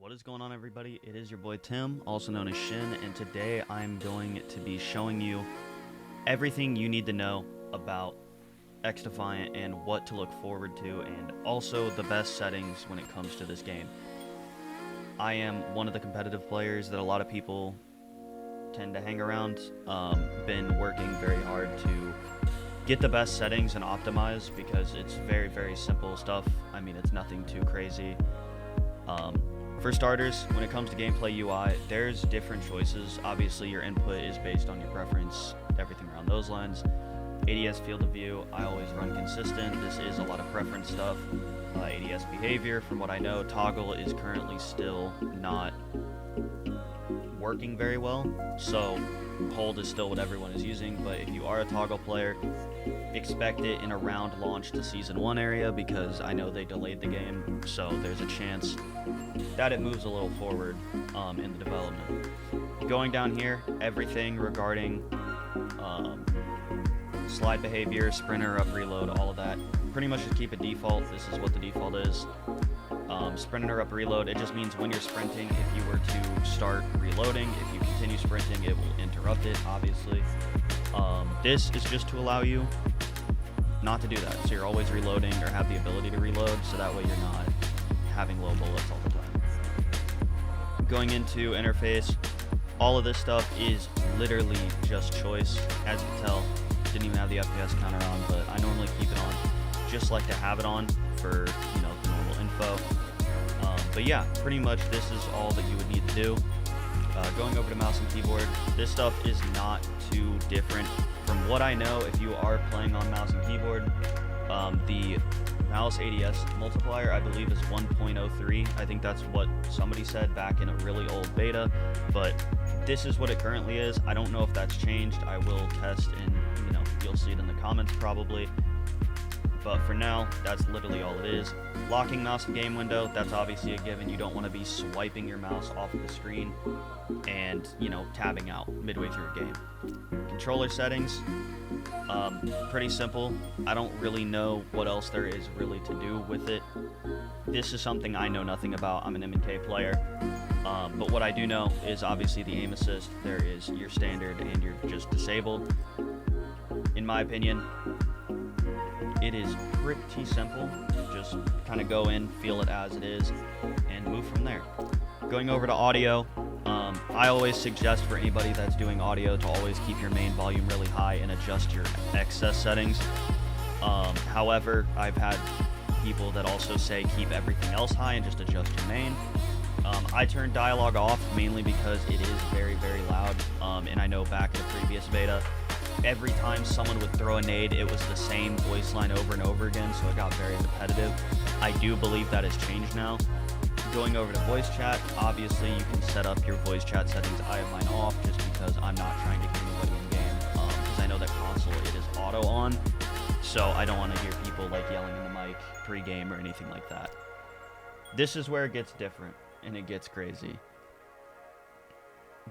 What is going on, everybody? It is your boy Tim, also known as Shin, and today I'm going to be showing you everything you need to know about XDefiant and what to look forward to, and also the best settings when it comes to this game. I am one of the competitive players that a lot of people tend to hang around. Been working very hard to get the best settings and optimize because it's very, very simple stuff. I mean, it's nothing too crazy. For starters, when it comes to gameplay UI, there's different choices. Obviously, your input is based on your preference, everything around those lines. ADS field of view, I always run consistent. This is a lot of preference stuff. ADS behavior, from what I know, toggle is currently still not working very well, so hold is still what everyone is using. But if you are a toggle player, expect it in around launch to season 1 area, because I know they delayed the game, so there's a chance that it moves a little forward in the development. Going down here, everything regarding slide behavior, sprinter up, reload, all of that, pretty much just keep it default. This is what the default is. Sprinter up, reload, it just means when you're sprinting, if you were to start reloading, if you continue sprinting, it will interrupt it, obviously. This is just to allow you not to do that, so you're always reloading or have the ability to reload, so that way you're not having low bullets all the time. Going into interface, all of this stuff is literally just choice. As you can tell, didn't even have the FPS counter on, but I normally keep it on just like to have it on for, you know, the normal info. But yeah, pretty much this is all that you would need to do. Going over to mouse and keyboard, this stuff is not too different. From what I know, if you are playing on mouse and keyboard, the mouse ADS multiplier, I believe, is 1.03. I think that's what somebody said back in a really old beta, but this is what it currently is. I don't know if that's changed. I will test, and you know, you'll see it in the comments probably. But for now, that's literally all it is. Locking mouse and game window, that's obviously a given. You don't want to be swiping your mouse off of the screen and, you know, tabbing out midway through a game. Controller settings, pretty simple. I don't really know what else there is really to do with it. This is something I know nothing about. I'm an MnK player. But what I do know is obviously the aim assist. There is your standard and your just disabled. In my opinion, it is pretty simple. Just kind of go in, feel it as it is, and move from there. Going over to audio, I always suggest for anybody that's doing audio to always keep your main volume really high and adjust your excess settings. However, I've had people that also say keep everything else high and just adjust your main. I turned dialogue off mainly because it is very, very loud, and I know back in the previous beta, every time someone would throw a nade, it was the same voice line over and over again, so it got very repetitive. I do believe that has changed now. Going over to voice chat, obviously you can set up your voice chat settings. I have mine off just because I'm not trying to get anybody in game, because I know that console, it is auto on, so I don't want to hear people like yelling in the mic pre-game or anything like that. This is where it gets different and it gets crazy.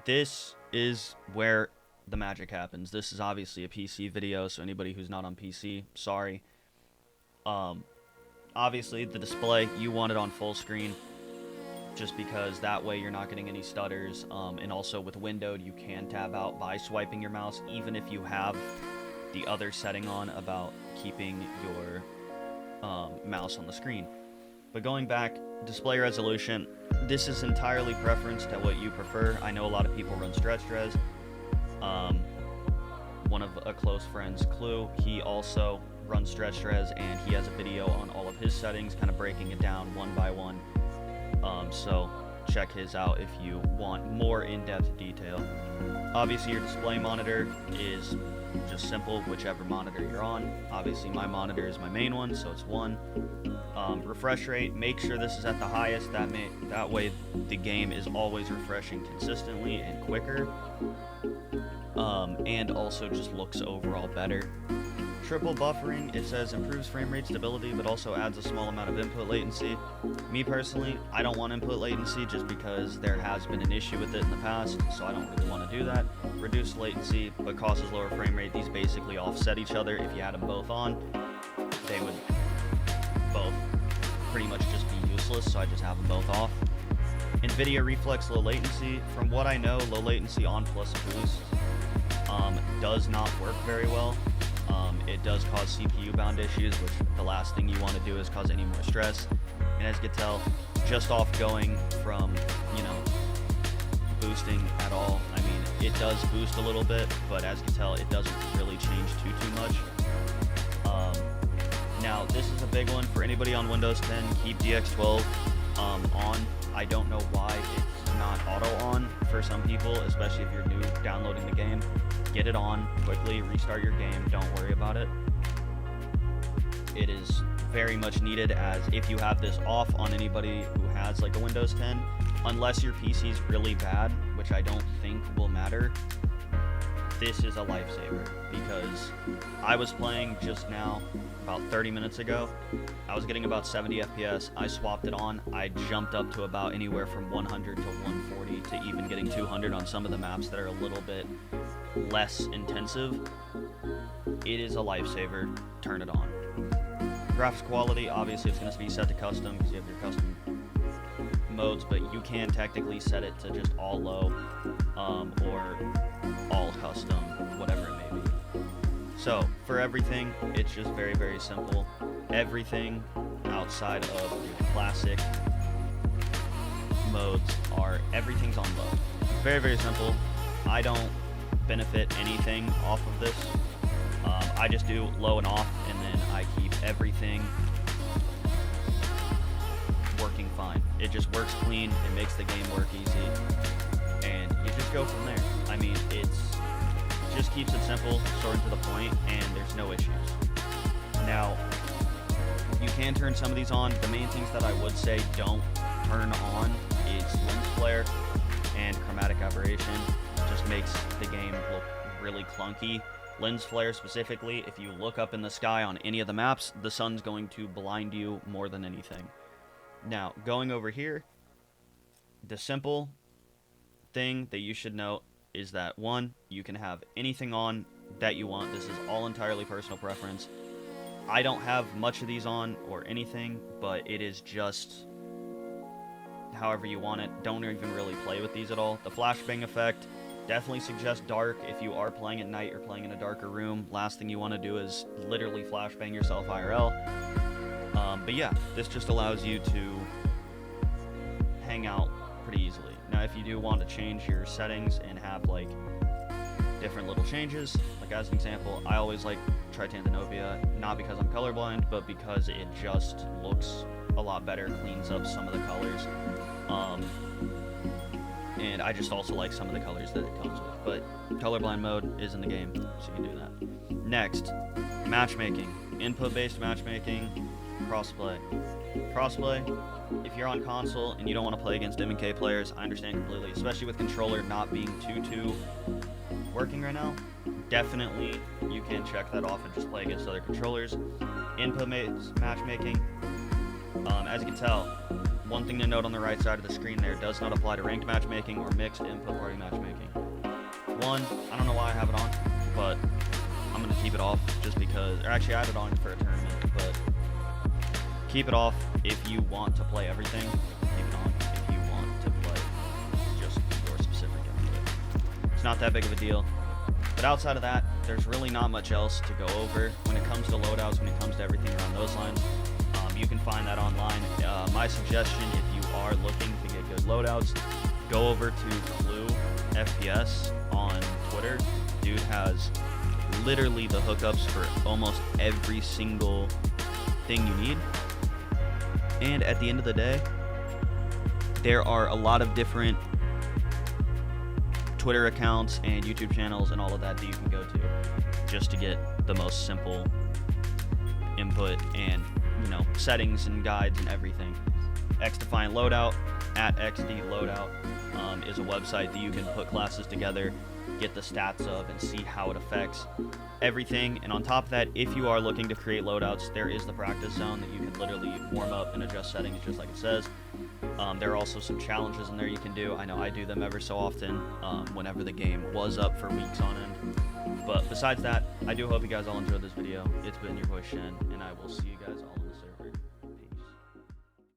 This is where the magic happens. This is obviously a PC video, so anybody who's not on PC, sorry. Obviously the display, you want it on full screen, just because that way you're not getting any stutters, and also with windowed, you can tab out by swiping your mouse, even if you have the other setting on about keeping your mouse on the screen. But going back, display resolution, this is entirely preference to what you prefer. I know a lot of people run stretched res. One of a close friend's, Clue, he also runs stretched res, and he has a video on all of his settings, kind of breaking it down one by one. So check his out if you want more in-depth detail. Obviously your display monitor is just simple, whichever monitor you're on. Obviously my monitor is my main one, so it's 1. Refresh rate, make sure this is at the highest. That way the game is always refreshing consistently and quicker. And also just looks overall better. Triple buffering, it says improves frame rate stability, but also adds a small amount of input latency. Me personally, I don't want input latency just because there has been an issue with it in the past, so I don't really want to do that. Reduced latency, but causes lower frame rate. These basically offset each other. If you had them both on, they would both pretty much just be useless, so I just have them both off. And NVIDIA reflex low latency. From what I know, low latency on plus boost does not work very well. It does cause CPU bound issues, which the last thing you want to do is cause any more stress. And as you can tell, just off going from, boosting at all, I mean, it does boost a little bit, but as you can tell, it doesn't really change too much. Now, this is a big one for anybody on Windows 10. Keep DX12 on. I don't know why it's not auto on for some people, especially if you're new downloading the game. Get it on quickly, restart your game, don't worry about it. It is very much needed, as if you have this off on anybody who has like a Windows 10, unless your PC is really bad, which I don't think will matter, this is a lifesaver, because I was playing just now, about 30 minutes ago. I was getting about 70 FPS. I swapped it on. I jumped up to about anywhere from 100 to 140 to even getting 200 on some of the maps that are a little bit less intensive. It is a lifesaver. Turn it on. Graphics quality, obviously it's going to be set to custom because you have your custom modes, but you can technically set it to just all low or all custom, whatever it may be. So for everything, it's just very, very simple. Everything outside of your classic modes everything's on low. Very, very simple. I don't benefit anything off of this. I just do low and off, and then I keep everything working fine. It just works clean, it makes the game work easy, and you just go from there. I mean, it just keeps it simple, short and to the point, and there's no issues. Now, you can turn some of these on. The main things that I would say don't turn on is lens flare and chromatic aberration. It just makes the game look really clunky. Lens flare specifically, if you look up in the sky on any of the maps, the sun's going to blind you more than anything. Now, going over here, the simple thing that you should note is that, one, you can have anything on that you want. This is all entirely personal preference. I don't have much of these on or anything, but it is just however you want it. Don't even really play with these at all. The flashbang effect, definitely suggest dark if you are playing at night or playing in a darker room. Last thing you want to do is literally flashbang yourself IRL. But yeah, this just allows you to hang out pretty easily. Now, if you do want to change your settings and have like different little changes, like as an example, I always like Tritantanopia, not because I'm colorblind, but because it just looks a lot better, cleans up some of the colors. And I just also like some of the colors that it comes with. But colorblind mode is in the game, so you can do that. Next, matchmaking. Input-based matchmaking, crossplay. Crossplay, if you're on console and you don't want to play against MnK players, I understand completely, especially with controller not being too working right now. Definitely, you can check that off and just play against other controllers. Input-based matchmaking, as you can tell, one thing to note on the right side of the screen there, does not apply to ranked matchmaking or mixed input party matchmaking. One, I don't know why I have it on, but I'm going to keep it off just because, or actually I had it on for a tournament, but keep it off if you want to play everything. Keep it on if you want to play just your specific input. It's not that big of a deal. But outside of that, there's really not much else to go over when it comes to loadouts, when it comes to everything around those lines. You can find that online. My suggestion, if you are looking to get good loadouts, go over to Clue FPS on Twitter. Dude has literally the hookups for almost every single thing you need. And at the end of the day, there are a lot of different Twitter accounts and YouTube channels and all of that that you can go to just to get the most simple input and settings and guides and everything. XDefiant loadout at XD loadout is a website that you can put classes together, get the stats of, and see how it affects everything. And on top of that, if you are looking to create loadouts, there is the practice zone that you can literally warm up and adjust settings just like it says. There are also some challenges in there you can do. I know I do them ever so often whenever the game was up for weeks on end. But besides that, I do hope you guys all enjoyed this video. It's been your boy Shen, and I will see you guys all